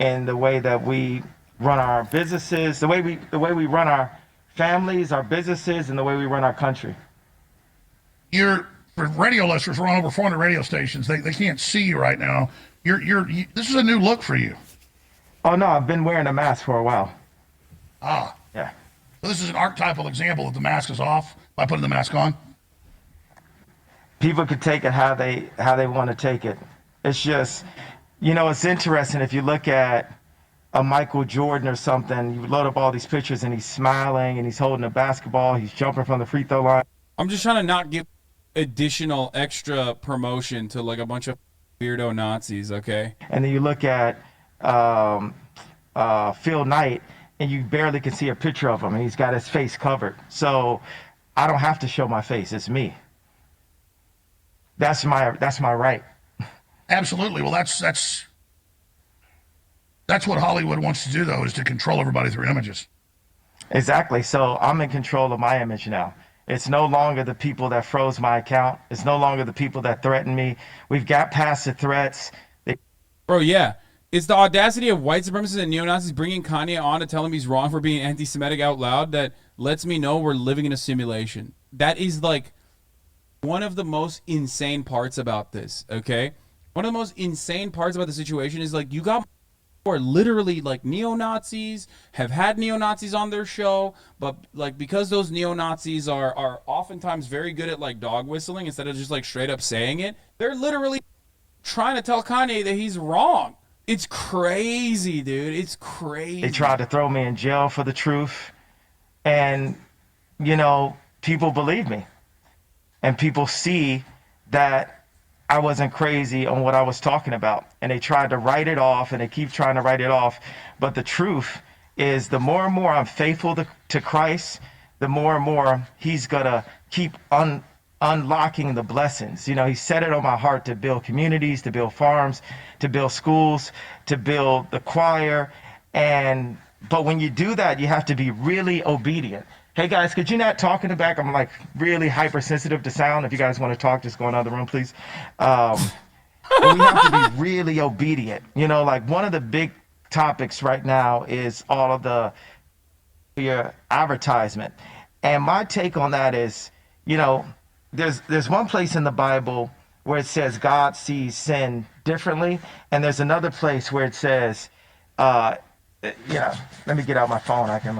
in the way that we run our businesses, the way we run our families, our businesses, and the way we run our country. You're for radio listeners. We're on over 400 radio stations. They can't see you right now. This is a new look for you. Oh no, I've been wearing a mask for a while. Ah, Yeah. so this is an archetypal example of the mask is off by putting the mask on. People could take it how they want to take it. It's just, it's interesting if you look at a Michael Jordan or something. You load up all these pictures and he's smiling and he's holding a basketball. He's jumping from the free throw line. I'm just trying to not give additional extra promotion to like a bunch of weirdo Nazis, okay? And then you look at Phil Knight, and you barely can see a picture of him, and he's got his face covered. So I don't have to show my face. It's me. That's my right. Absolutely. Well, that's what Hollywood wants to do, though, is to control everybody through images. Exactly. So I'm in control of my image now. It's no longer the people that froze my account. It's no longer the people that threatened me. We've got past the threats. Bro, yeah. It's the audacity of white supremacists and neo-Nazis bringing Kanye on to tell him he's wrong for being anti-Semitic out loud that lets me know we're living in a simulation. That is like one of the most insane parts about this, okay? One of the most insane parts about the situation is like you got who are literally like neo-Nazis, have had neo-Nazis on their show, but like because those neo-Nazis are oftentimes very good at like dog whistling instead of just like straight up saying it, they're literally trying to tell Kanye that he's wrong. It's crazy, dude. It's crazy. They tried to throw me in jail for the truth. And, people believe me. And people see that I wasn't crazy on what I was talking about. And they tried to write it off, and they keep trying to write it off. But the truth is, the more and more I'm faithful to Christ, the more and more he's going to keep unlocking the blessings. He set it on my heart to build communities, to build farms, to build schools, to build the choir. But when you do that, you have to be really obedient. Hey guys, could you not talk in the back? I'm like really hypersensitive to sound. If you guys want to talk, just go in the other room, please. We have to be really obedient. Like one of the big topics right now is all of the your advertisement. And my take on that is, there's one place in the Bible where it says God sees sin differently, and there's another place where it says, let me get out my phone. I can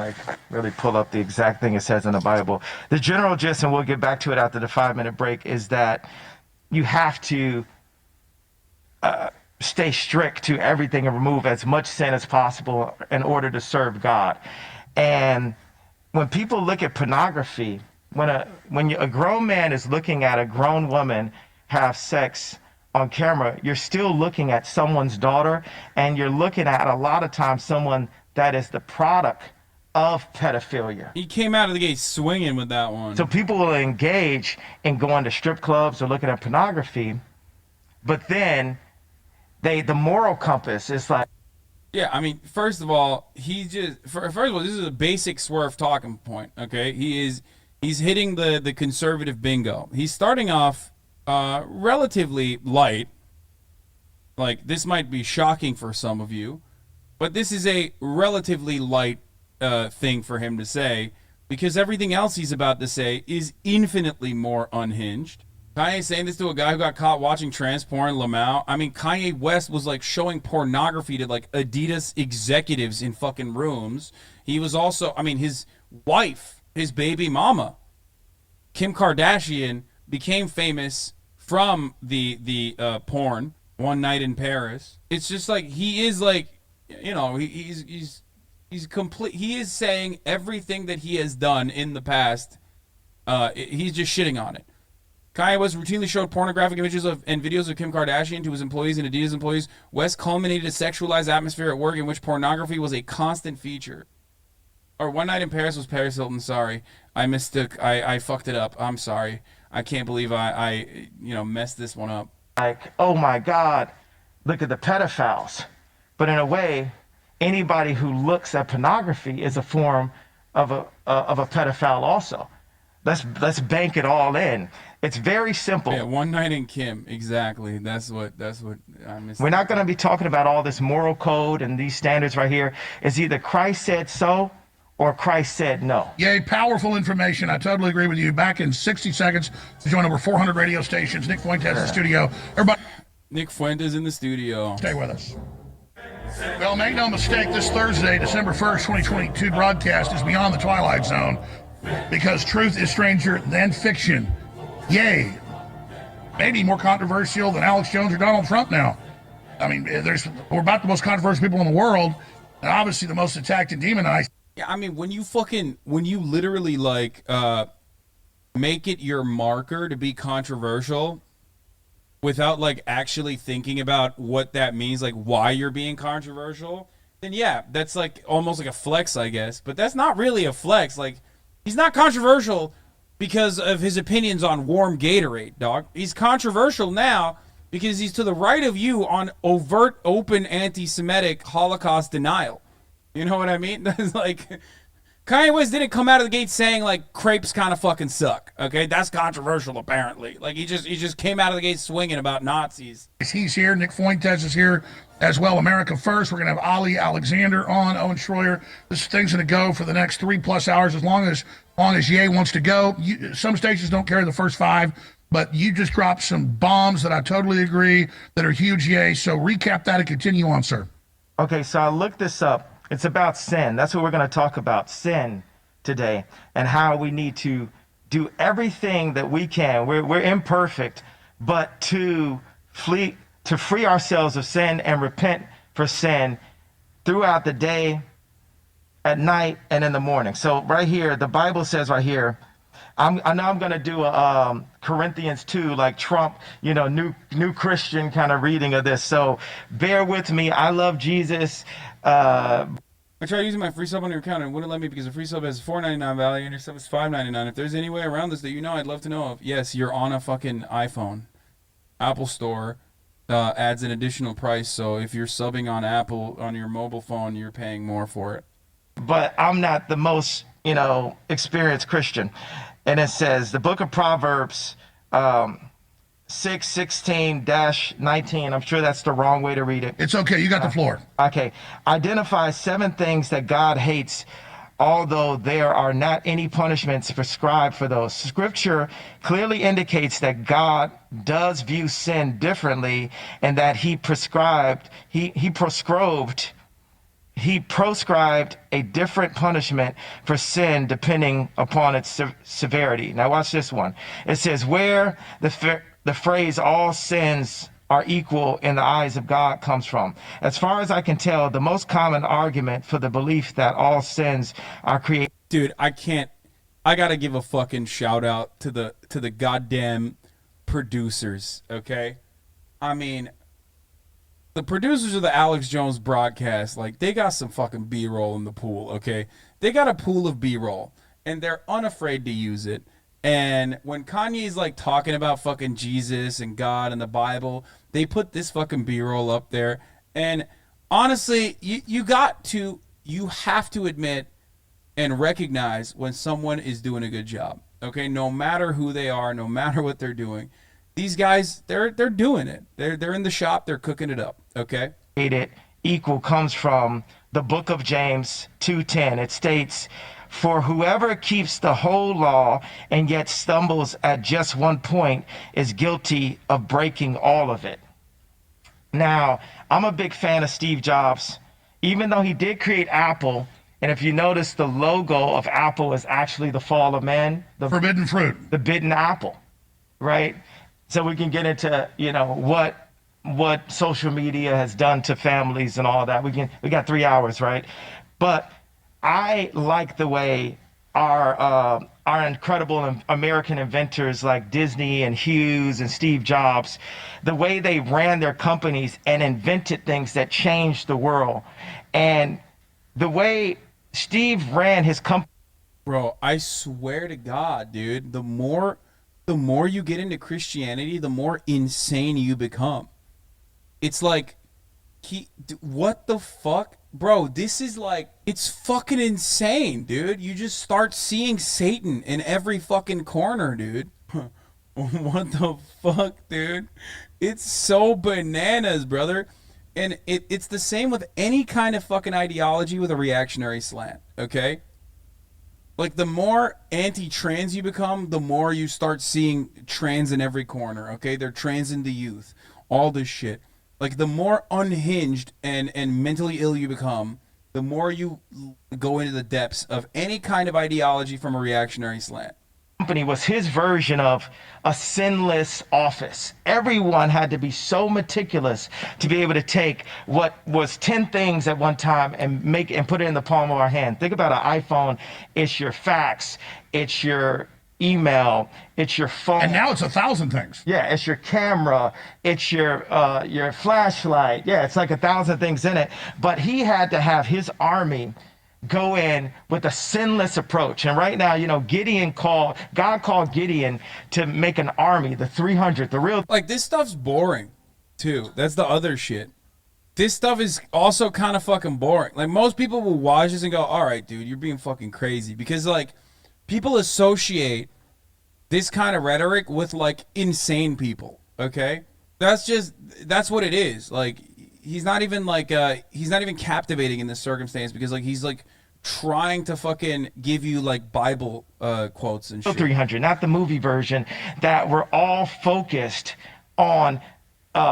really pull up the exact thing it says in the Bible. The general gist, and we'll get back to it after the 5-minute break, is that you have to stay strict to everything and remove as much sin as possible in order to serve God. And when people look at pornography, when a grown man is looking at a grown woman have sex on camera, you're still looking at someone's daughter, and you're looking at a lot of times someone that is the product of pedophilia. He came out of the gate swinging with that one. So people will engage in going to strip clubs or looking at pornography, but then the moral compass is like, yeah, I mean, first of all, first of all, this is a basic swerve talking point, okay? He's hitting the conservative bingo. He's starting off relatively light. Like, this might be shocking for some of you, but this is a relatively light thing for him to say, because everything else he's about to say is infinitely more unhinged. Kanye saying this to a guy who got caught watching trans porn, Lamau. I mean, Kanye West was like showing pornography to like Adidas executives in fucking rooms. He was also, I mean, his wife, his baby mama, Kim Kardashian, became famous from the porn One Night in Paris. It's just like he is like, he's complete. He is saying everything that he has done in the past. He's just shitting on it. Kanye West routinely showed pornographic images and videos of Kim Kardashian to his employees and Adidas employees. West culminated a sexualized atmosphere at work in which pornography was a constant feature. Or One Night in Paris was Paris Hilton. Sorry, I mistook. I fucked it up. I'm sorry. I can't believe I messed this one up. Like, oh my God, look at the pedophiles. But in a way, anybody who looks at pornography is a form of a pedophile also. Let's bank it all in. It's very simple. Yeah, one night in Kim. Exactly. That's what I missed. We're not going to be talking about all this moral code and these standards right here. It's either Christ said so or Christ said no. Yay, powerful information. I totally agree with you. Back in 60 seconds to join over 400 radio stations. Nick Fuentes in the studio. Everybody, Nick Fuentes in the studio. stay with us. Well, make no mistake, this Thursday, December 1st, 2022 broadcast is Beyond the Twilight Zone because truth is stranger than fiction. Yay. Maybe more controversial than Alex Jones or Donald Trump now. I mean, we're about the most controversial people in the world, and obviously the most attacked and demonized. Yeah, I mean, when you literally like make it your marker to be controversial without like actually thinking about what that means, like why you're being controversial, then yeah, that's like almost like a flex, I guess. But that's not really a flex. Like, he's not controversial because of his opinions on warm Gatorade, dog. He's controversial now because he's to the right of you on overt, open anti-Semitic Holocaust denial. You know what I mean? That's like, Kanye West didn't come out of the gate saying like crepes kind of fucking suck. Okay, that's controversial apparently. Like he just came out of the gate swinging about Nazis. He's here. Nick Fuentes is here as well. America First. We're gonna have Ali Alexander on. Owen Schroyer. This thing's gonna go for the next 3+ hours as long as Ye wants to go. Some stations don't carry the first 5, but you just dropped some bombs that I totally agree that are huge. Ye. So recap that and continue on, sir. Okay, so I looked this up. It's about sin. That's what we're going to talk about, sin today, and how we need to do everything that we can. We're imperfect, but to free ourselves of sin and repent for sin throughout the day, at night, and in the morning. So right here, the Bible says right here, I know I'm going to do a Corinthians 2, like Trump, new Christian kind of reading of this. So bear with me. I love Jesus. I tried using my free sub on your account and it wouldn't let me because the free sub has $4.99 value and your sub is $5.99. If there's any way around this that I'd love to know of. Yes, you're on a fucking iPhone. Apple Store adds an additional price, so if you're subbing on Apple on your mobile phone, you're paying more for it. But I'm not the most, experienced Christian. And it says, the book of Proverbs 6:16-19. I'm sure that's the wrong way to read it. It's okay. You got the floor. Okay. Identify 7 things that God hates, although there are not any punishments prescribed for those. Scripture clearly indicates that God does view sin differently and that he prescribed a different punishment for sin depending upon its severity. Now watch this one. It says, where the phrase all sins are equal in the eyes of God comes from. As far as I can tell, the most common argument for the belief that all sins are created. Dude, I gotta give a fucking shout out to the goddamn producers, okay? I mean, the producers of the Alex Jones broadcast, like, they got some fucking B-roll in the pool, okay? They got a pool of B-roll, and they're unafraid to use it. And when Kanye's, like, talking about fucking Jesus and God and the Bible, they put this fucking B-roll up there. And honestly, you have to admit and recognize when someone is doing a good job, okay? No matter who they are, no matter what they're doing. These guys, they're doing it. They're in the shop. They're cooking it up. Okay. Equal comes from the book of James 2:10. It states, "For whoever keeps the whole law and yet stumbles at just one point is guilty of breaking all of it." Now, I'm a big fan of Steve Jobs, even though he did create Apple. And if you notice, the logo of Apple is actually the fall of man, the forbidden fruit, the bitten apple, right? So we can get into, what social media has done to families and all that. We got 3 hours, right? But I like the way our incredible American inventors like Disney and Hughes and Steve Jobs, the way they ran their companies and invented things that changed the world. And the way Steve ran his company. Bro, I swear to God, dude, the more you get into Christianity, the more insane you become. It's like, what the fuck? Bro, this is like, it's fucking insane, dude. You just start seeing Satan in every fucking corner, dude. What the fuck, dude? It's so bananas, brother. And it's the same with any kind of fucking ideology with a reactionary slant, okay? Like, the more anti-trans you become, the more you start seeing trans in every corner, okay? They're trans in the youth, all this shit. Like, the more unhinged and mentally ill you become, the more you go into the depths of any kind of ideology from a reactionary slant. Company was his version of a sinless office. Everyone had to be so meticulous to be able to take what was 10 things at one time and make and put it in the palm of our hand. Think about an iPhone. It's your fax, it's your email, it's your phone. And now it's 1,000 things. Yeah, it's your camera, it's your flashlight. Yeah, it's like 1,000 things in it. But he had to have his army go in with a sinless approach. And right now, God called Gideon to make an army, the 300, the real. Like, this stuff's boring, too. That's the other shit. This stuff is also kind of fucking boring. Like, most people will watch this and go, all right, dude, you're being fucking crazy. Because, like, people associate this kind of rhetoric with, like, insane people, okay? That's what it is. Like, he's not even captivating in this circumstance because, like, he's like trying to fucking give you like Bible quotes and shit. 300, not the movie version, that were all focused on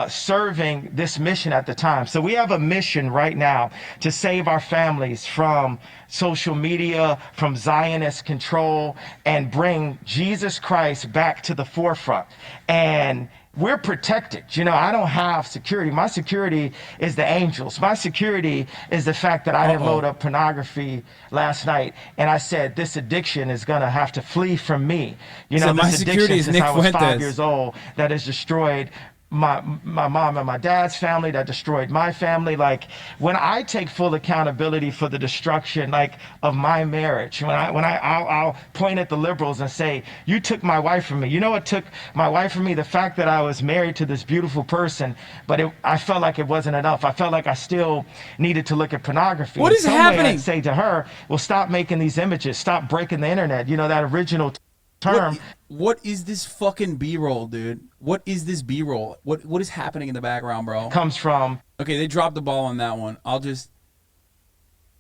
serving this mission at the time. So we have a mission right now to save our families from social media, from Zionist control, and bring Jesus Christ back to the forefront. And we're protected. I don't have security. My security is the angels. My security is the fact that I didn't load up pornography last night, and I said this addiction is gonna have to flee from me. So my this security addiction is since Nick I was 5 Fuentes. years old that has destroyed my mom and my dad's family, that destroyed my family. Like, when I take full accountability for the destruction, like, of my marriage, I'll point at the liberals and say, you took my wife from me. You know what took my wife from me? The fact that I was married to this beautiful person, but I felt like it wasn't enough. I felt like I still needed to look at pornography. What is happening? I'd say to her, well, stop making these images, stop breaking the internet. That original term. What is this fucking B-roll, dude? What is this B-roll? What is happening in the background, bro? Comes from. Okay, they dropped the ball on that one.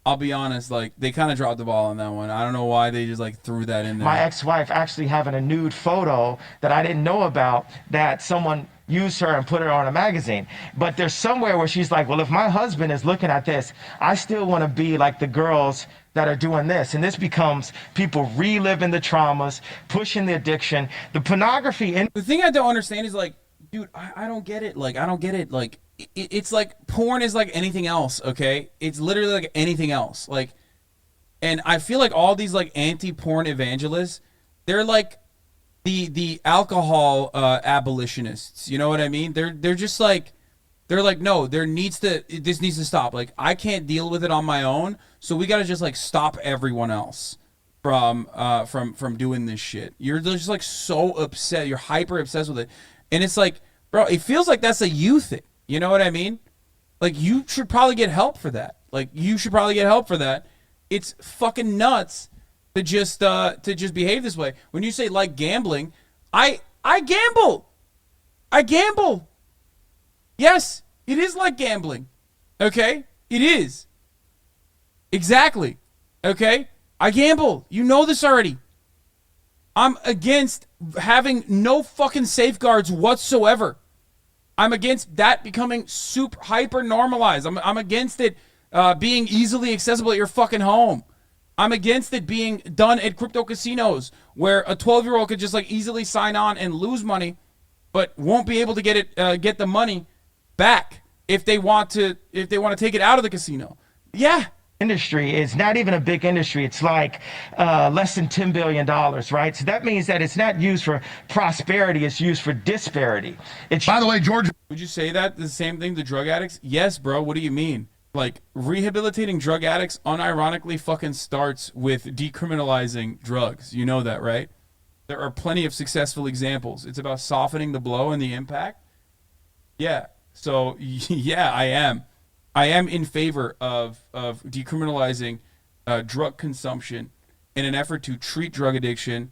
I'll be honest, like, they kind of dropped the ball on that one. I don't know why they just like threw that in there. My ex-wife actually having a nude photo that I didn't know about, that someone used her and put her on a magazine. But there's somewhere where she's like, well, if my husband is looking at this, I still want to be like the girls that are doing this. And this becomes people reliving the traumas, pushing the addiction, the pornography. The thing I don't understand is, like, dude, I don't get it. Like, I don't get it. Like, it's like porn is like anything else, okay? It's literally like anything else. Like, and I feel like all these like anti-porn evangelists, they're like the alcohol abolitionists. You know what I mean? They're just like, they're like, no, this needs to stop. Like, I can't deal with it on my own, so we gotta just like stop everyone else from doing this shit. You're just like so upset. You're hyper obsessed with it, and it's like, bro, it feels like that's a you thing. You know what I mean? Like, you should probably get help for that. It's fucking nuts to just behave this way. When you say like gambling, I gamble. Yes, it is like gambling. Okay? It is. Exactly. Okay? I gamble. You know this already. I'm against having no fucking safeguards whatsoever. I'm against that becoming super hyper normalized. I'm against it being easily accessible at your fucking home. I'm against it being done at crypto casinos where a 12-year-old could just like easily sign on and lose money, but won't be able to get the money back if they want to take it out of the casino. Yeah. Industry is not even a big industry. It's like less than $10 billion, right? So that means that it's not used for prosperity. It's used for disparity. By the way, George. Would you say that the same thing to drug addicts? Yes, bro. What do you mean? Like, rehabilitating drug addicts unironically fucking starts with decriminalizing drugs. You know that, right? There are plenty of successful examples. It's about softening the blow and the impact. Yeah. So, yeah, I am. I am in favor of decriminalizing drug consumption in an effort to treat drug addiction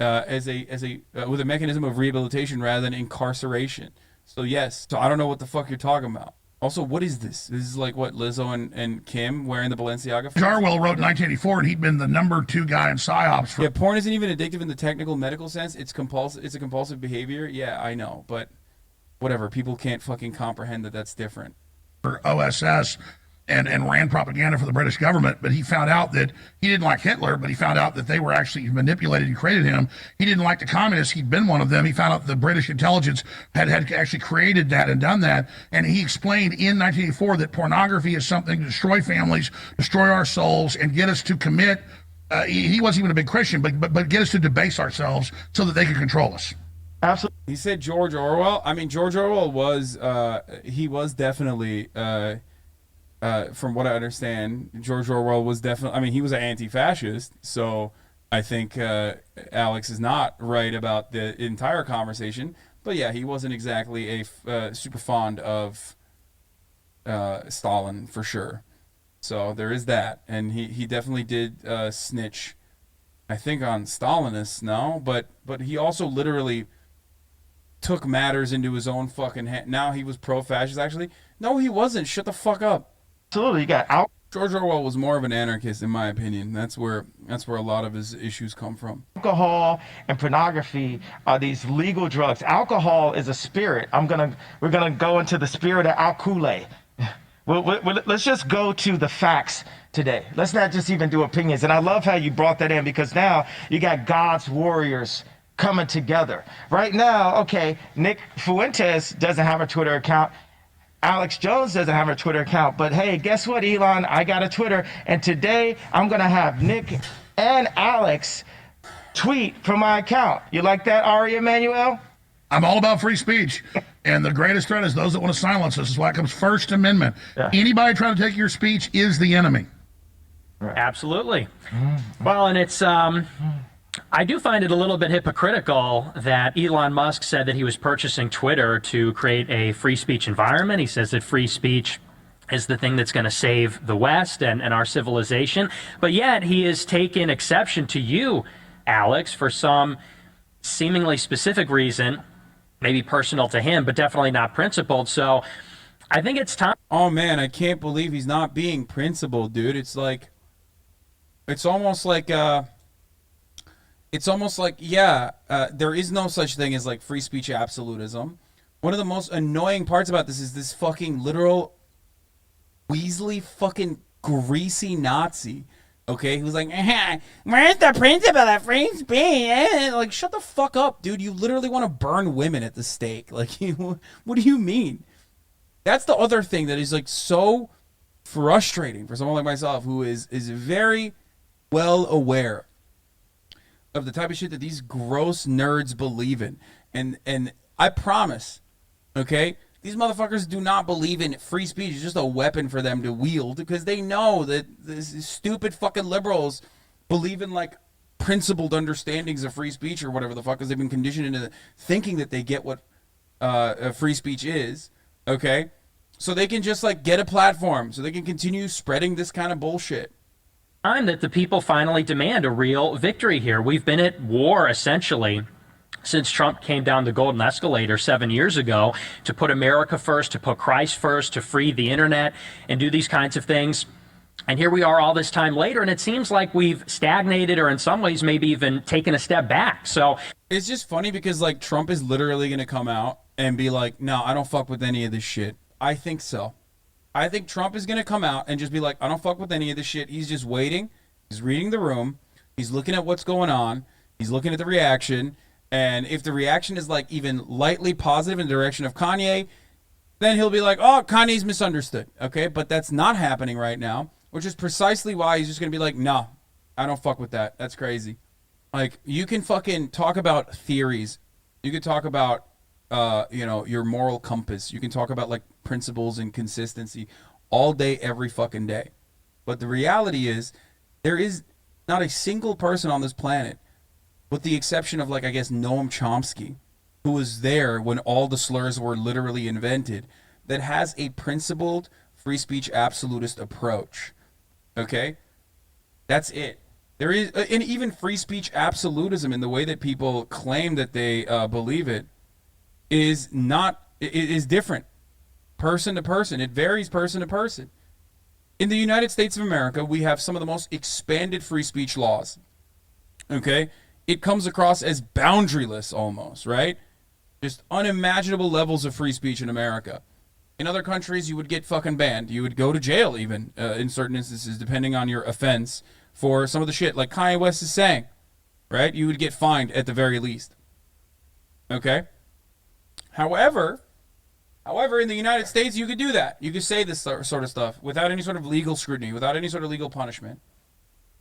as a with a mechanism of rehabilitation rather than incarceration. So yes. So I don't know what the fuck you're talking about. Also, what is this? This is like what Lizzo and Kim wearing the Balenciaga. Orwell wrote in 1984, and he'd been the #2 guy in psyops for. Yeah, porn isn't even addictive in the technical medical sense. It's compulsive. It's a compulsive behavior. Yeah, I know, but whatever. People can't fucking comprehend that that's different. For OSS and ran propaganda for the British government, but he found out that he didn't like Hitler, but he found out that they were actually manipulated and created him. He didn't like the communists. He'd been one of them. He found out the British intelligence had actually created that and done that. And he explained in 1984 that pornography is something to destroy families, destroy our souls, and get us to commit. He wasn't even a big Christian, but get us to debase ourselves so that they could control us. Absolutely. He said George Orwell. I mean, George Orwell was he was definitely from what I understand, George Orwell was definitely, I mean, he was an anti-fascist, so I think Alex is not right about the entire conversation, but yeah, he wasn't exactly a super fond of Stalin, for sure. So there is that, and he definitely did snitch, I think, on Stalinists, no? But he also literally took matters into his own fucking hand. Now he was pro-fascist, actually. No, he wasn't. Shut the fuck up. Absolutely. You got George Orwell was more of an anarchist, in my opinion. That's where a lot of his issues come from. alcohol and pornography are these legal drugs. Alcohol is a spirit. We're gonna go into the spirit of alcohol. Let's just go to the facts today. Let's not just even do opinions. And I love how you brought that in, because now you got God's warriors coming together. Right now, okay, Nick Fuentes doesn't have a Twitter account. Alex Jones doesn't have a Twitter account, but hey, guess what, Elon? I got a Twitter, and today I'm gonna have Nick and Alex tweet from my account. You like that, Ari Emanuel? I'm all about free speech, and the greatest threat is those that want to silence us. This is why it comes First Amendment. Yeah. Anybody trying to take your speech is the enemy. Right. Absolutely. Well, and it's I do find it a little bit hypocritical that Elon Musk said that he was purchasing Twitter to create a free speech environment. He says that free speech is the thing that's going to save the West and our civilization. But yet he has taken exception to you, Alex, for some seemingly specific reason, maybe personal to him, but definitely not principled. So I think it's time. Oh, man, I can't believe he's not being principled, dude. It's almost like... there is no such thing as like free speech absolutism. One of the most annoying parts about this is this fucking literal Weasley fucking greasy Nazi, okay, who's like, where's the principle of free speech? Like, shut the fuck up, dude. You literally want to burn women at the stake. Like, what do you mean? That's the other thing that is like so frustrating for someone like myself, who is very well aware of the type of shit that these gross nerds believe in. And I promise, okay, these motherfuckers do not believe in free speech. It's just a weapon for them to wield, because they know that these stupid fucking liberals believe in like principled understandings of free speech or whatever the fuck, because they've been conditioned into thinking that they get what free speech is, okay? So they can just like get a platform so they can continue spreading this kind of bullshit. Time that the people finally demand a real victory here. We've been at war, essentially, since Trump came down the golden escalator 7 years ago to put America first, to put Christ first, to free the internet and do these kinds of things. And here we are all this time later, and it seems like we've stagnated, or in some ways maybe even taken a step back. So it's just funny because like Trump is literally going to come out and be like, no, I don't fuck with any of this shit. I think so. I think Trump is going to come out and just be like, I don't fuck with any of this shit. He's just waiting. He's reading the room. He's looking at what's going on. He's looking at the reaction. And if the reaction is like even lightly positive in the direction of Kanye, then he'll be like, oh, Kanye's misunderstood. Okay, but that's not happening right now, which is precisely why he's just going to be like, no, I don't fuck with that. That's crazy. Like, you can fucking talk about theories. You could talk about your moral compass. You can talk about like principles and consistency all day, every fucking day. But the reality is, there is not a single person on this planet, with the exception of like, I guess, Noam Chomsky, who was there when all the slurs were literally invented, that has a principled free speech absolutist approach. Okay? That's it. There is, and even free speech absolutism in the way that people claim that they believe it is not, it is different person to person. It varies person to person. In the United States of America, we have some of the most expanded free speech laws. Okay? It comes across as boundaryless almost, right? Just unimaginable levels of free speech in America. In other countries, you would get fucking banned. You would go to jail even in certain instances, depending on your offense, for some of the shit like Kanye West is saying, right? You would get fined at the very least. Okay? However, in the United States, you could do that. You could say this sort of stuff without any sort of legal scrutiny, without any sort of legal punishment.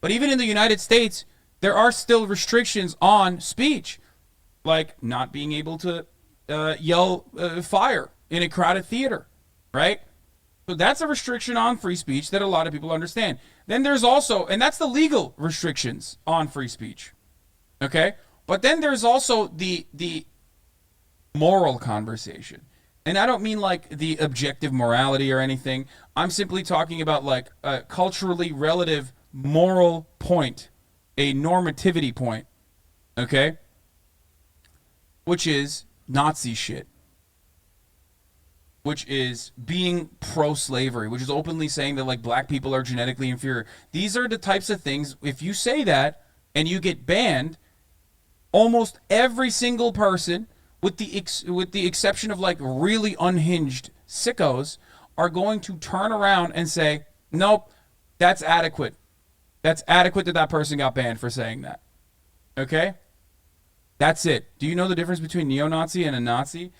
But even in the United States, there are still restrictions on speech, like not being able to yell fire in a crowded theater, right? So that's a restriction on free speech that a lot of people understand. Then there's also, and that's the legal restrictions on free speech, okay? But then there's also the moral conversation. And I don't mean like the objective morality or anything. I'm simply talking about like a culturally relative moral point, a normativity point, okay? Which is Nazi shit. Which is being pro-slavery, which is openly saying that like black people are genetically inferior. These are the types of things, if you say that and you get banned, almost every single person, with the exception of like really unhinged sickos, are going to turn around and say, nope, that's adequate. That's adequate that that person got banned for saying that. Okay? That's it. Do you know the difference between neo-Nazi and a Nazi?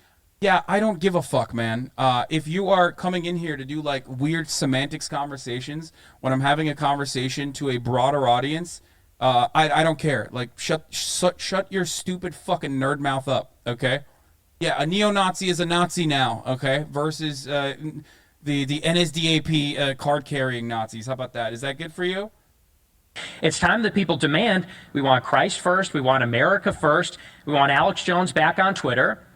Yeah, I don't give a fuck, man. If you are coming in here to do like weird semantics conversations when I'm having a conversation to a broader audience, I don't care. Like, shut your stupid fucking nerd mouth up, okay? Yeah, a neo-Nazi is a Nazi now, okay? Versus the NSDAP card-carrying Nazis. How about that? Is that good for you? It's time that people demand, we want Christ first, we want America first, we want Alex Jones back on Twitter.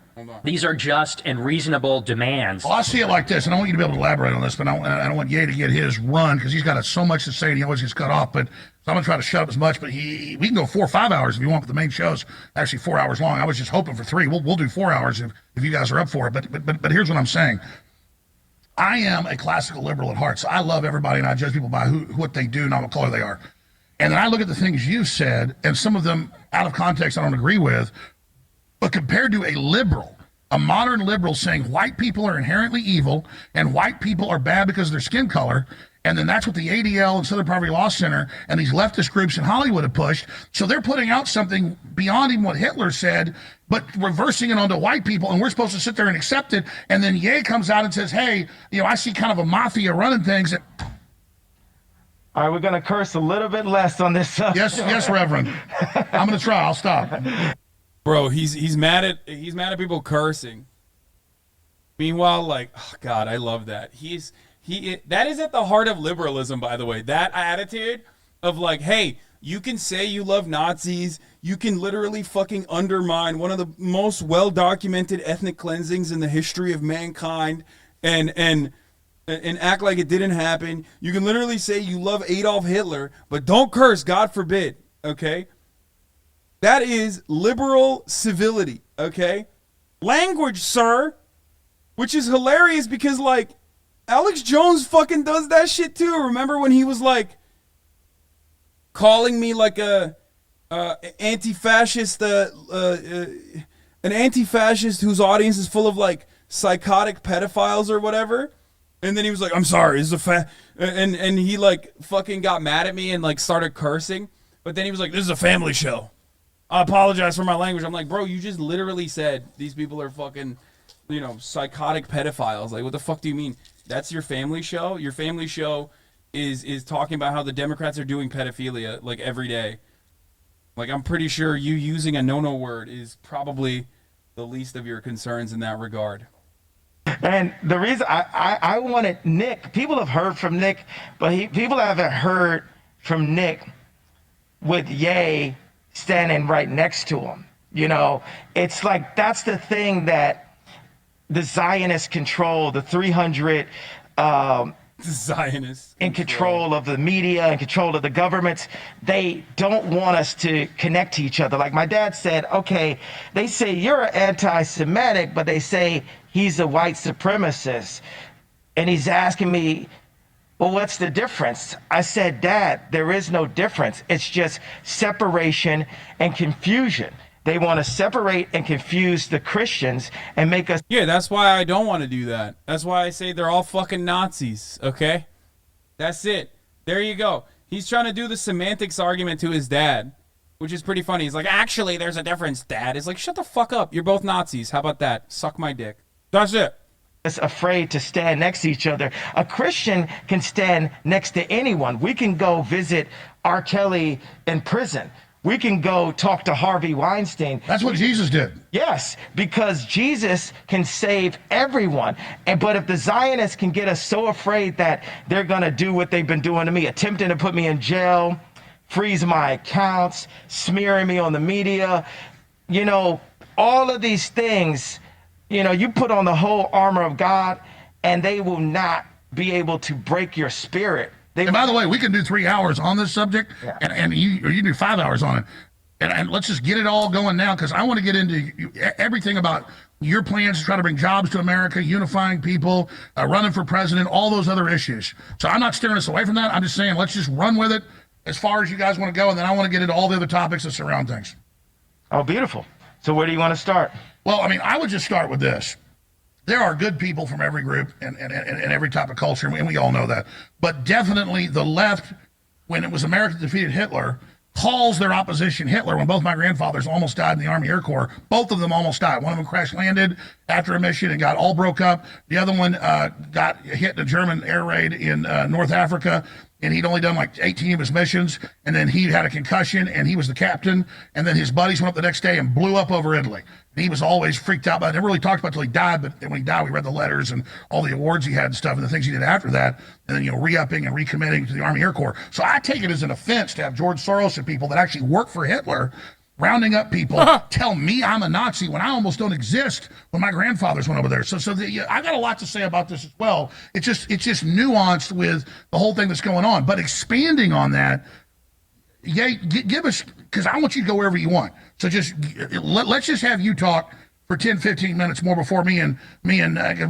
These are just and reasonable demands. Well, I see it like this, and I want you to be able to elaborate on this, but I don't want Ye to get his run because he's got so much to say and he always gets cut off. But so I'm going to try to shut up as much, but we can go 4 or 5 hours if you want, but the main show's actually 4 hours long. I was just hoping for 3. We'll do 4 hours if you guys are up for it. But here's what I'm saying. I am a classical liberal at heart, so I love everybody and I judge people by what they do, not what color they are. And then I look at the things you said, and some of them out of context I don't agree with, but compared to a liberal, a modern liberal saying white people are inherently evil and white people are bad because of their skin color, and then that's what the ADL and Southern Poverty Law Center and these leftist groups in Hollywood have pushed. So they're putting out something beyond even what Hitler said, but reversing it onto white people, and we're supposed to sit there and accept it. And then Ye comes out and says, hey, I see kind of a mafia running things. All right, we're going to curse a little bit less on this subject. Yes, Reverend. I'm going to try. I'll stop. Bro, he's mad at people cursing. Meanwhile, like, oh God, I love that. That is at the heart of liberalism, by the way. That attitude of like, hey, you can say you love Nazis, you can literally fucking undermine one of the most well-documented ethnic cleansings in the history of mankind, and act like it didn't happen. You can literally say you love Adolf Hitler, but don't curse, God forbid, okay? That is liberal civility, okay? Language, sir. Which is hilarious because, like, Alex Jones fucking does that shit too. Remember when he was, like, calling me, like, anti-fascist, an anti-fascist whose audience is full of, like, psychotic pedophiles or whatever? And then he was like, I'm sorry, this is and he like fucking got mad at me and like started cursing. But then he was like, this is a family show. I apologize for my language. I'm like, bro, you just literally said these people are fucking, psychotic pedophiles. Like, what the fuck do you mean? That's your family show? Your family show is talking about how the Democrats are doing pedophilia like every day. Like, I'm pretty sure you using a no-no word is probably the least of your concerns in that regard. And the reason I wanted Nick, people have heard from Nick, but people haven't heard from Nick with Ye standing right next to him. It's like that's the thing that the Zionists control, the 300 Zionists in control of the media and control of the governments. They don't want us to connect to each other. Like my dad said, okay, they say you're anti-Semitic, but they say he's a white supremacist. And he's asking me, well, what's the difference? I said, Dad, there is no difference. It's just separation and confusion. They want to separate and confuse the Christians and make us. Yeah, that's why I don't want to do that. That's why I say they're all fucking Nazis, okay? That's it. There you go. He's trying to do the semantics argument to his dad, which is pretty funny. He's like, actually, there's a difference, Dad. It's like, shut the fuck up. You're both Nazis. How about that? Suck my dick. That's it. Afraid to stand next to each other. A Christian can stand next to anyone. We can go visit R. Kelly in prison. We can go talk to Harvey Weinstein. That's what Jesus did. Yes, because Jesus can save everyone. But if the Zionists can get us so afraid that they're going to do what they've been doing to me, attempting to put me in jail, freeze my accounts, smearing me on the media, you know, all of these things, you know, you put on the whole armor of God and they will not be able to break your spirit. And by the way, we can do 3 hours on this subject, Yeah. and you do 5 hours on it. And let's just get it all going now, because I want to get into everything about your plans to try to bring jobs to America, unifying people, running for president, all those other issues. So I'm not steering us away from that. I'm just saying, let's just run with it as far as you guys want to go, and then I want to get into all the other topics that surround things. Oh, beautiful. So where do you want to start? Well, I mean, I would just start with this. There are good people from every group and every type of culture, and we all know that. But definitely the left, when it was America defeated Hitler, calls their opposition Hitler. When both my grandfathers almost died in the Army Air Corps, both of them almost died. One of them crash landed after a mission and got all broke up. The other one got hit in a German air raid in North Africa, and he'd only done like 18 of his missions, and then he had a concussion, and he was the captain, and then his buddies went up the next day and blew up over Italy. And he was always freaked out by it. Never really talked about it until he died, but when he died, we read the letters and all the awards he had and stuff and the things he did after that, and then, you know, re-upping and recommitting to the Army Air Corps. So I take it as an offense to have George Soros and people that actually work for Hitler rounding up people, tell me I'm a Nazi when I almost don't exist when my grandfathers went over there. I got a lot to say about this as well. It's just nuanced with the whole thing that's going on. But expanding on that, yeah, give us, because I want you to go wherever you want. So just let's just have you talk for 10, 15 minutes more before me and we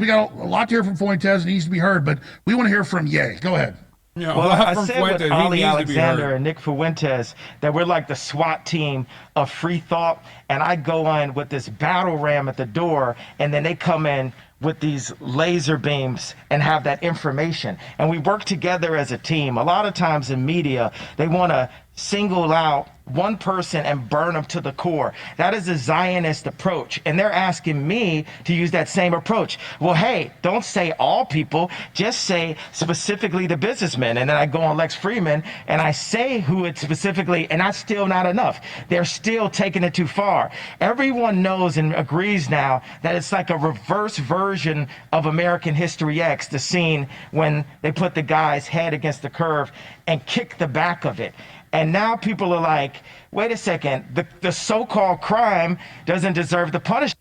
got a lot to hear from Fuentes and needs to be heard, but we want to hear from Ye. Go ahead. Yeah, Well, I from said Fuentes, with he Ali needs to be Alexander heard. and Nick Fuentes that we're like the SWAT team of free thought, and I go in with this battle ram at the door, and then they come in with these laser beams and have that information, and we work together as a team. A lot of times in media, they want to single out one person and burn them to the core. That is a Zionist approach, and they're asking me to use that same approach. Well, hey, don't say all people, just say specifically the businessmen. And then I go on Lex Friedman and I say who it specifically, and that's still not enough. They're still taking it too far. Everyone knows and agrees now that it's like a reverse version of American History X, the scene when they put the guy's head against the curve and kick the back of it. And now people are like, wait a second, the so-called crime doesn't deserve the punishment.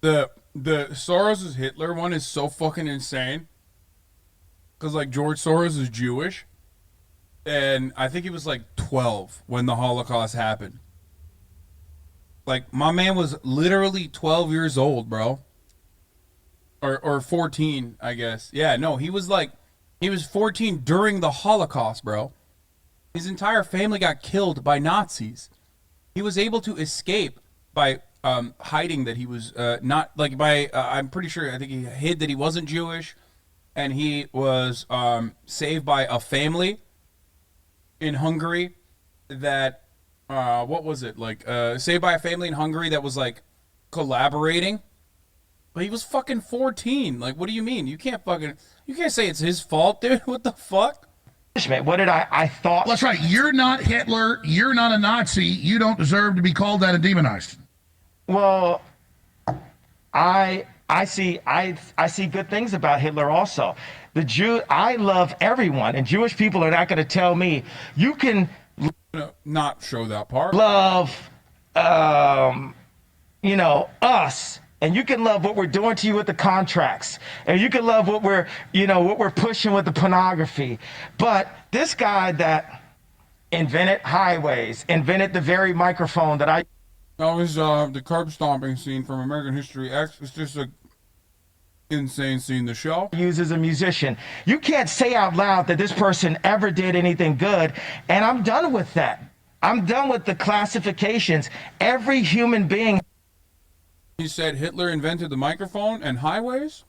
The Soros' Hitler one is so fucking insane. Because, like, George Soros is Jewish. And I think he was, like, 12 when the Holocaust happened. Like, my man was literally 12 years old, bro. Or 14, I guess. Yeah, no, he was 14 during the Holocaust, bro. His entire family got killed by Nazis. He was able to escape by hiding that he was not, like, by, I'm pretty sure, I think he hid that he wasn't Jewish, and he was saved by a family in Hungary that, what was it, like, saved by a family in Hungary that was, like, collaborating. But he was fucking 14. Like, what do you mean? You can't say it's his fault, dude. What the fuck? What did I thought? That's right. You're not Hitler. You're not a Nazi. You don't deserve to be called that and demonized. Well, I see good things about Hitler also. I love everyone, and Jewish people are not going to tell me you can Not show that part. love, us and you can love what we're doing to you with the contracts, and you can love what we're, what we're pushing with the pornography. But this guy that invented highways, invented the very microphone that I That was the curb stomping scene from American History X. It's just a insane scene. The show use as a musician. You can't say out loud that this person ever did anything good, and I'm done with that. I'm done with the classifications. Every human being. He said Hitler invented the microphone and highways.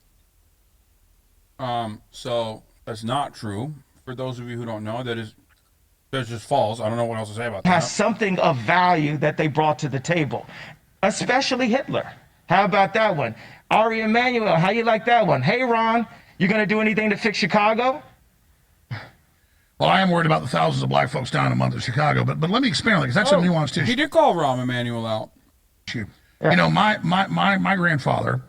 So that's not true. For those of you who don't know, that's just false. I don't know what else to say about that. Has something of value that they brought to the table, especially Hitler. How about that one? Ari Emanuel, how you like that one? Hey, Ron, you going to do anything to fix Chicago? Well, I am worried about the thousands of black folks down in the month of Chicago, but let me expand on that, because that's a nuanced issue. He did call Rahm Emanuel out. Yeah. My grandfather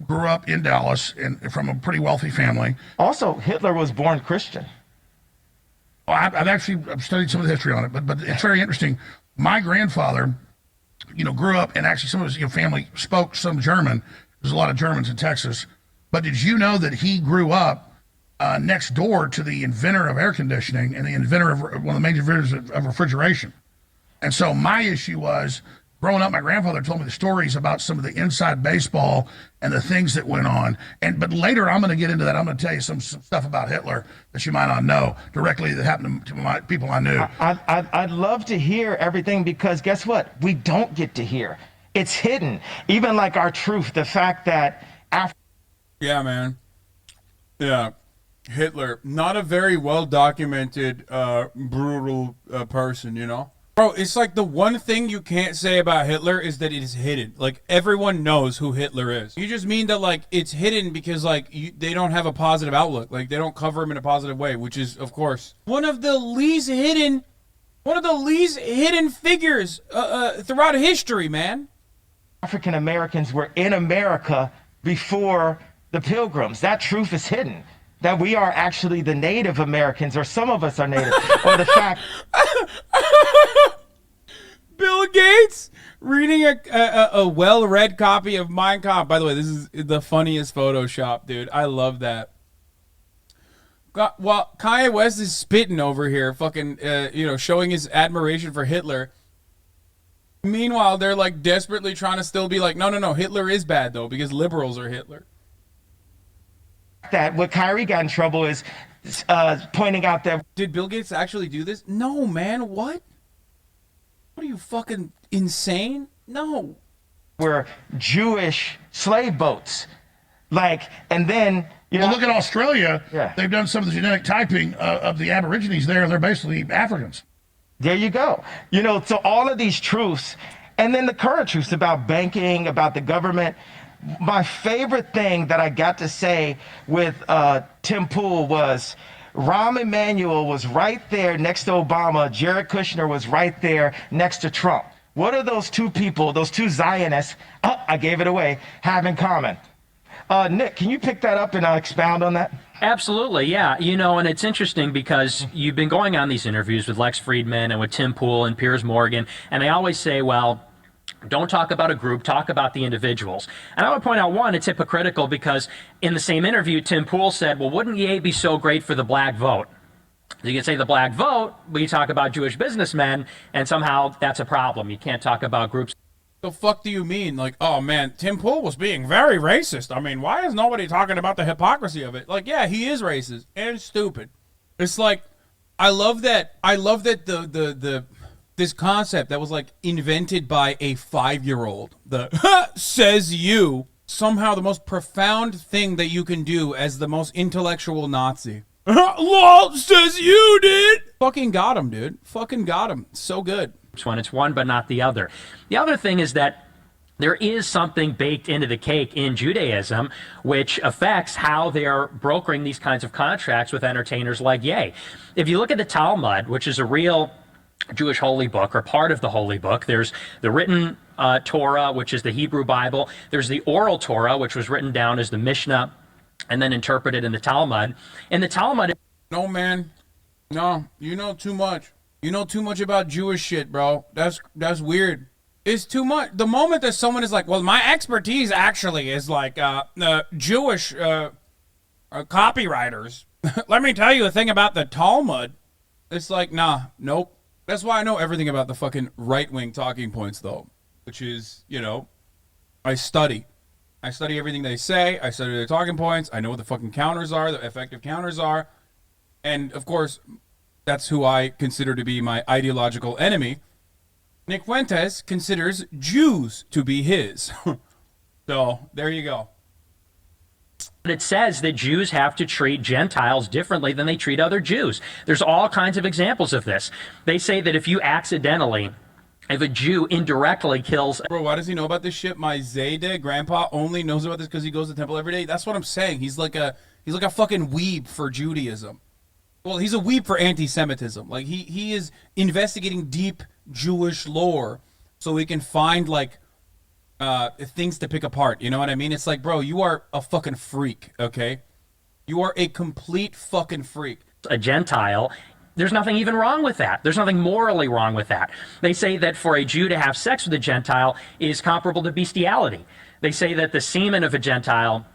grew up in Dallas from a pretty wealthy family. Also, Hitler was born Christian. Well, I've studied some of the history on it, but it's very interesting. My grandfather, grew up, and actually some of his family spoke some German. There's a lot of Germans in Texas. But did you know that he grew up next door to the inventor of air conditioning and the inventor of one of the major inventors of refrigeration? And so my issue was, growing up, my grandfather told me the stories about some of the inside baseball and the things that went on. But later, I'm going to get into that. I'm going to tell you some stuff about Hitler that you might not know directly that happened to my people I knew. I'd love to hear everything, because guess what? We don't get to hear. It's hidden. Even like our truth, the fact that after. Yeah, man. Yeah. Hitler, not a very well documented, brutal person, Bro, it's like the one thing you can't say about Hitler is that it is hidden. Like, everyone knows who Hitler is. You just mean that, like, it's hidden because, like, they don't have a positive outlook. Like, they don't cover him in a positive way, which is, of course, one of the least hidden figures throughout history, man. African Americans were in America before the Pilgrims. That truth is hidden. That we are actually the Native Americans, or some of us are Native, or the fact. Bill Gates reading a well-read copy of Mein Kampf. By the way, this is the funniest Photoshop, dude. I love that. While Kanye West is spitting over here, fucking, showing his admiration for Hitler. Meanwhile, they're like desperately trying to still be like, no, Hitler is bad though, because liberals are Hitler. That what Kyrie got in trouble is pointing out that. Did Bill Gates actually do this? No, man. What are you, fucking insane? No. Were Jewish slave boats. Like, and then, Well, look at Australia. Yeah. They've done some of the genetic typing of the Aborigines there, and they're basically Africans. There you go. So all of these truths, and then the current truths about banking, about the government. My favorite thing that I got to say with Tim Pool was Rahm Emanuel was right there next to Obama. Jared Kushner was right there next to Trump. What do those two people, those two Zionists, I gave it away, have in common? Nick, can you pick that up and expound on that? Absolutely, yeah. And it's interesting because you've been going on these interviews with Lex Friedman and with Tim Pool and Piers Morgan, and they always say, well, don't talk about a group, talk about the individuals. And I would point out, one, it's hypocritical because in the same interview, Tim Pool said, well, wouldn't Ye be so great for the black vote? You can say the black vote, but you talk about Jewish businessmen, and somehow that's a problem. You can't talk about groups. The fuck do you mean? Like, oh man, Tim Pool was being very racist. I mean, why is nobody talking about the hypocrisy of it? Like, yeah, he is racist and stupid. It's like, I love that this concept that was like invented by a 5-year-old. The says you, somehow the most profound thing that you can do as the most intellectual Nazi. Lol, says you, dude. Fucking got him, dude. Fucking got him. So good. When it's one but not the other. The other thing is that there is something baked into the cake in Judaism which affects how they're brokering these kinds of contracts with entertainers like Ye. If you look at the Talmud, which is a real Jewish holy book, or part of the holy book, there's the written Torah, which is the Hebrew Bible. There's the oral Torah, which was written down as the Mishnah and then interpreted in the Talmud. In the Talmud... No, man. No, you know too much. You know too much about Jewish shit, bro. That's weird. is too much. The moment that someone is like, well, my expertise actually is like Jewish copywriters. Let me tell you a thing about the Talmud. It's like, nah, nope. That's why I know everything about the fucking right-wing talking points, though, which is, you know, I study. I study everything they say. I study their talking points. I know what the fucking counters are, the effective counters are. And, of course, that's who I consider to be my ideological enemy. Nick Fuentes considers Jews to be his. So, there you go. It says that Jews have to treat Gentiles differently than they treat other Jews. There's all kinds of examples of this. They say that if a Jew indirectly kills... Bro, why does he know about this shit? My Zayde grandpa only knows about this because he goes to temple every day. That's what I'm saying. He's like a fucking weeb for Judaism. Well, he's a weeb for anti-Semitism. Like, he is investigating deep Jewish lore so he can find, like, things to pick apart. You know what I mean? It's like, bro, you are a fucking freak, okay? You are a complete fucking freak. A Gentile, there's nothing even wrong with that. There's nothing morally wrong with that. They say that for a Jew to have sex with a Gentile is comparable to bestiality. They say that the semen of a Gentile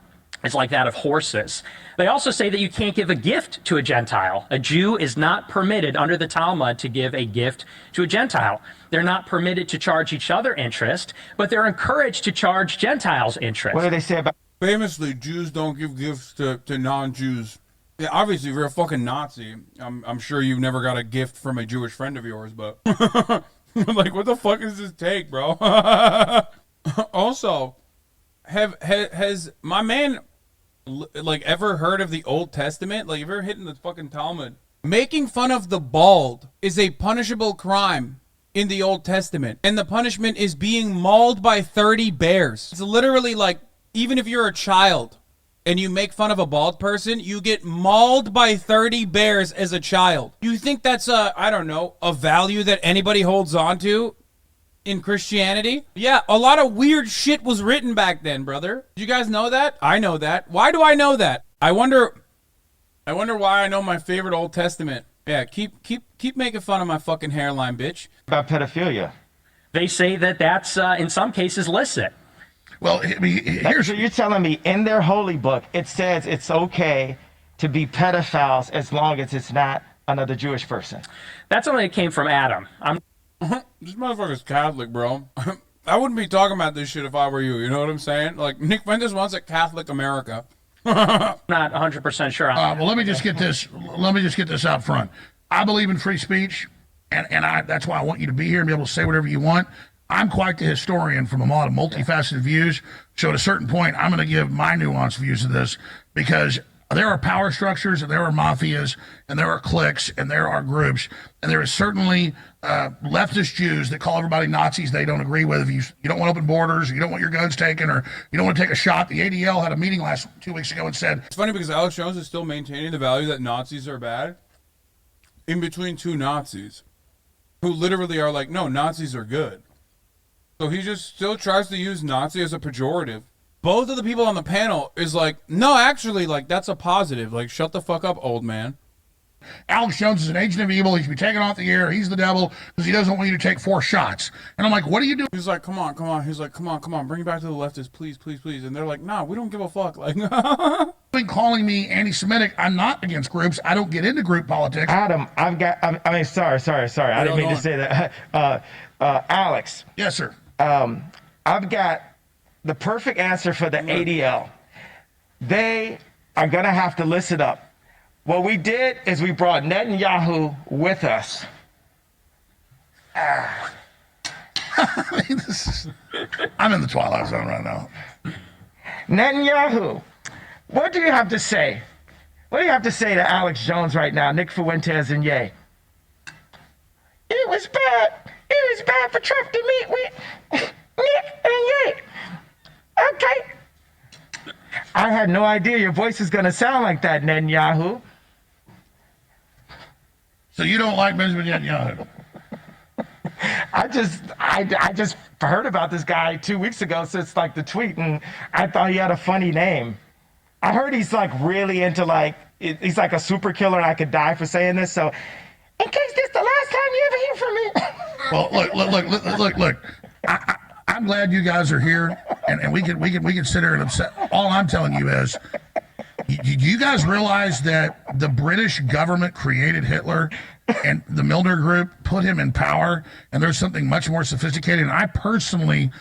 is like that of horses. They also say that you can't give a gift to a Gentile. A Jew is not permitted under the Talmud to give a gift to a Gentile. They're not permitted to charge each other interest, but they're encouraged to charge Gentiles interest. What do they say about... Famously, Jews don't give gifts to non-Jews. Yeah, obviously, if you're a fucking Nazi, I'm sure you never got a gift from a Jewish friend of yours, but... like, what the fuck does this take, bro? Also, has my man... like, ever heard of the Old Testament? Like, ever hitting the fucking Talmud? Making fun of the bald is a punishable crime in the Old Testament. And the punishment is being mauled by 30 bears. It's literally like, even if you're a child and you make fun of a bald person, you get mauled by 30 bears as a child. You think that's I don't know, a value that anybody holds on to in Christianity? Yeah, a lot of weird shit was written back then, brother. Did you guys know that? I know that. Why do I know that? I wonder why I know my favorite Old Testament. Yeah, keep making fun of my fucking hairline, bitch. about pedophilia? They say that that's, in some cases, licit. Well, I mean, here's... So you're telling me in their holy book, it says it's okay to be pedophiles as long as it's not another Jewish person? That's only it came from Adam. This motherfucker's Catholic, bro. I wouldn't be talking about this shit if I were you. You know what I'm saying? Like, Nick Fuentes wants a Catholic America. Not 100% sure. Well, let me just get this. Let me just get this out front. I believe in free speech, and that's why I want you to be here and be able to say whatever you want. I'm quite the historian from a lot of multifaceted views. So at a certain point, I'm going to give my nuanced views of this because there are power structures, and there are mafias, and there are cliques, and there are groups, and there is certainly leftist Jews that call everybody Nazis they don't agree with. If you don't want open borders, you don't want your guns taken, or you don't want to take a shot. The ADL had a meeting 2 weeks ago and said... It's funny because Alex Jones is still maintaining the value that Nazis are bad in between two Nazis who literally are like, no, Nazis are good. So he just still tries to use Nazi as a pejorative. Both of the people on the panel is like, no, actually, like, that's a positive. Like, shut the fuck up, old man. Alex Jones is an agent of evil. He should be taken off the air. He's the devil because he doesn't want you to take 4 shots. And I'm like, what are you doing? He's like, come on. He's like, come on. Bring it back to the leftists, please. And they're like, nah, we don't give a fuck. Like, calling me anti-Semitic. I'm not against groups. I don't get into group politics. Adam, sorry. I didn't mean to say that. Alex. Yes, sir. I've got the perfect answer for the ADL. They are going to have to listen up. What we did is we brought Netanyahu with us. I'm in the twilight zone right now. Netanyahu, what do you have to say? What do you have to say to Alex Jones right now, Nick Fuentes and Ye? It was bad. It was bad for Trump to meet with Nick and Ye. Okay. I had no idea your voice is going to sound like that, Netanyahu. So you don't like Benjamin Netanyahu? I just heard about this guy 2 weeks ago since like the tweet, and I thought he had a funny name. I heard he's like really into like, he's like a super killer and I could die for saying this. So in case this is the last time you ever hear from me. Well, look. I'm glad you guys are here, and we can sit here and upset. All I'm telling you is, do you guys realize that the British government created Hitler, and the Milner Group put him in power, and there's something much more sophisticated. And I personally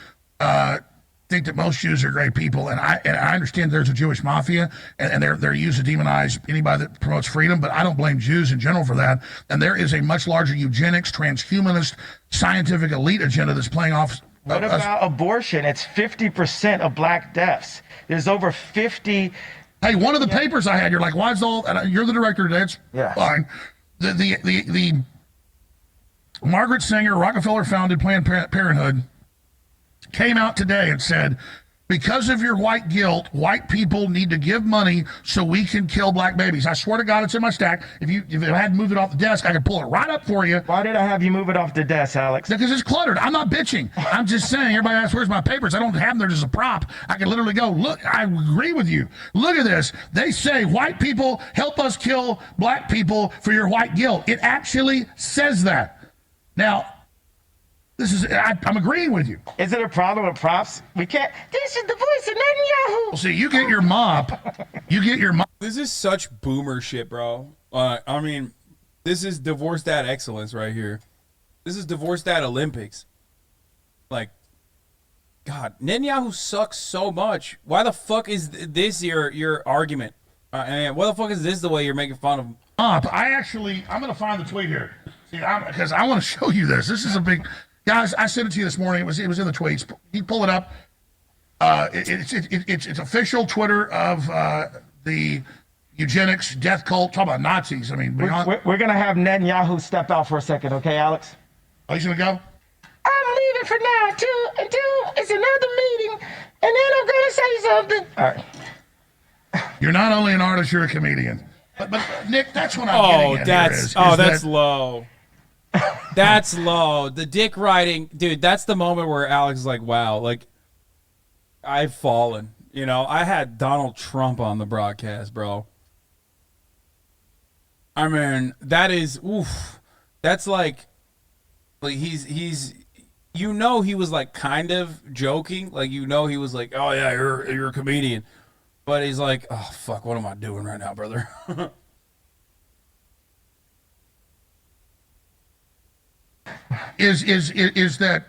think that most Jews are great people, and I understand there's a Jewish mafia, and they're used to demonize anybody that promotes freedom, but I don't blame Jews in general for that. And there is a much larger eugenics, transhumanist, scientific elite agenda that's playing off. What about abortion? It's 50% of black deaths. There's over 50. Hey, one of the papers I had, you're like, why is all? And you're the director today. It's fine. The Margaret Sanger, Rockefeller-founded Planned Parenthood, came out today and said, because of your white guilt, white people need to give money so we can kill black babies. I swear to God, it's in my stack. If I had moved it off the desk, I could pull it right up for you. Why did I have you move it off the desk, Alex? Because it's cluttered. I'm not bitching. I'm just saying, everybody asks, where's my papers? I don't have them there as a prop. I can literally go, look, I agree with you. Look at this. They say, white people, help us kill black people for your white guilt. It actually says that. Now, I'm agreeing with you. Is it a problem with props? We can't. This is the voice of Netanyahu. Well, see, you get your mop. You get your mop. This is such boomer shit, bro. I mean, this is divorced dad excellence right here. This is divorced dad Olympics. Like, God, Netanyahu sucks so much. Why the fuck is this your argument? And why the fuck is this the way you're making fun of him? I'm going to find the tweet here. See, because I want to show you this. This is a big. Guys, I sent it to you this morning. It was in the tweets. You pull it up. It's official Twitter of the eugenics death cult. Talk about Nazis. I mean, we're gonna have Netanyahu step out for a second, okay, Alex? Oh, he's gonna go. I'm leaving for now until it's another meeting, and then I'm gonna say something. All right. You're not only an artist, you're a comedian. But Nick, that's what I'm getting at. That's low. That's low. The dick riding, dude, that's the moment where Alex is like, wow, like, I've fallen. You know, I had Donald Trump on the broadcast, bro. I mean, that is, oof. That's like he's, you know, he was like kind of joking. Like, you know, he was like, oh yeah, you're a comedian. But he's like, oh fuck, what am I doing right now, brother? Is that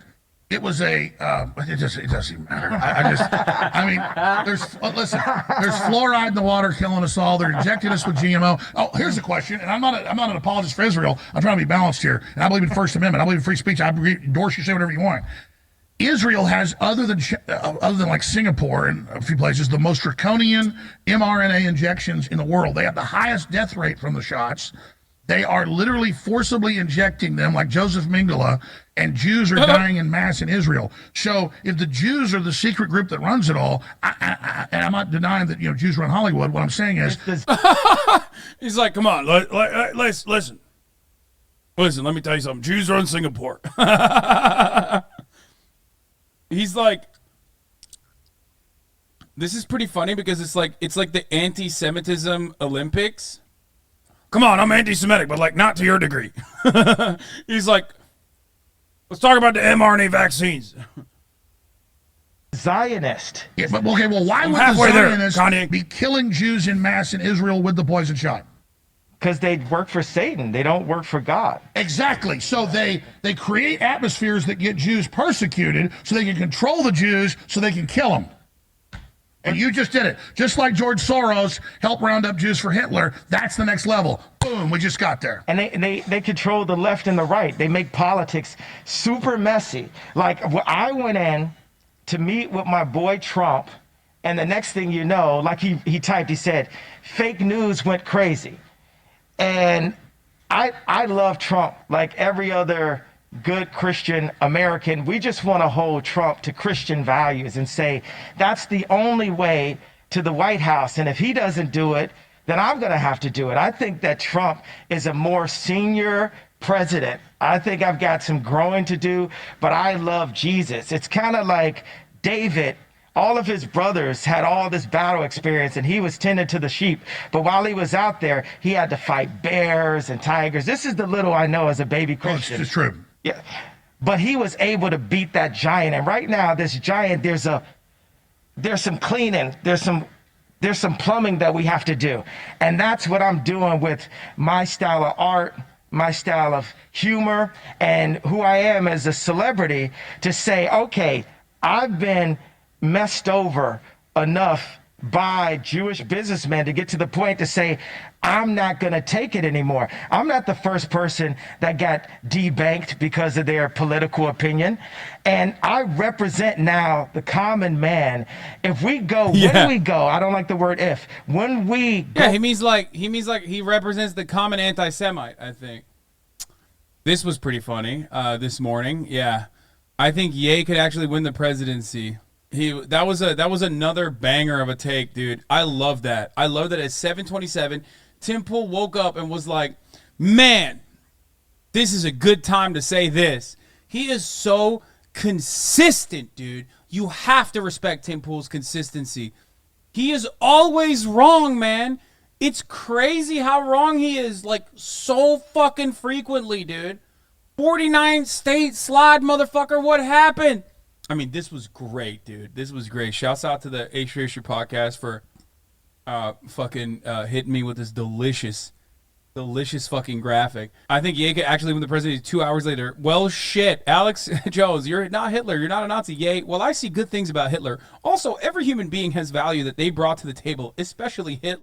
it was a it doesn't matter. I mean, there's fluoride in the water killing us all. They're injecting us with GMO. Oh, here's the question, and I'm not an apologist for Israel. I'm trying to be balanced here, and I believe in First Amendment. I believe in free speech. I endorse you, say whatever you want. Israel has, other than like Singapore and a few places, the most draconian mRNA injections in the world. They have the highest death rate from the shots. They are literally forcibly injecting them like Joseph Mengele, and Jews are dying in mass in Israel. So if the Jews are the secret group that runs it all, and I'm not denying that Jews run Hollywood, what I'm saying is... He's like, come on, listen. Listen, let me tell you something. Jews run Singapore. He's like... This is pretty funny because it's like the anti-Semitism Olympics. Come on, I'm anti-Semitic, but like not to your degree. He's like, let's talk about the mRNA vaccines. Zionist. Yeah, but okay, well, why would the Zionists be killing Jews in mass in Israel with the poison shot? Because they work for Satan. They don't work for God. Exactly. So they create atmospheres that get Jews persecuted so they can control the Jews so they can kill them. And you just did it. Just like George Soros helped round up Jews for Hitler, that's the next level. Boom, we just got there. And they control the left and the right. They make politics super messy. Like, I went in to meet with my boy Trump, and the next thing you know, like he typed, he said, fake news went crazy. And I love Trump like every other good Christian American. We just want to hold Trump to Christian values and say that's the only way to the White House. And if he doesn't do it, then I'm going to have to do it. I think that Trump is a more senior president. I think I've got some growing to do, but I love Jesus. It's kind of like David. All of his brothers had all this battle experience, and he was tending to the sheep. But while he was out there, he had to fight bears and tigers. This is the little I know as a baby Christian. It's true. Yeah. but he was able to beat that giant. And right now, this giant, there's some cleaning, there's some plumbing that we have to do. And that's what I'm doing with my style of art, my style of humor, and who I am as a celebrity, to say, okay, I've been messed over enough by Jewish businessmen to get to the point to say, I'm not going to take it anymore. I'm not the first person that got debanked because of their political opinion. And I represent now the common man. If we go, when we go, I don't like the word if, when we go. Yeah, he means like he represents the common anti-Semite, I think. This was pretty funny this morning. Yeah. I think Ye could actually win the presidency. That was another banger of a take, dude. I love that. I love that at 7:27, Tim Pool woke up and was like, man, this is a good time to say this. He is so consistent, dude. You have to respect Tim Pool's consistency. He is always wrong, man. It's crazy how wrong he is, like, so fucking frequently, dude. 49 state slide, motherfucker. What happened? I mean, this was great, dude. This was great. Shouts out to the H Racer podcast for fucking hitting me with this delicious fucking graphic. I think Ye could actually win the presidency 2 hours later. Well, shit. Alex Jones, you're not Hitler. You're not a Nazi. Ye. Well, I see good things about Hitler. Also, every human being has value that they brought to the table, especially Hitler.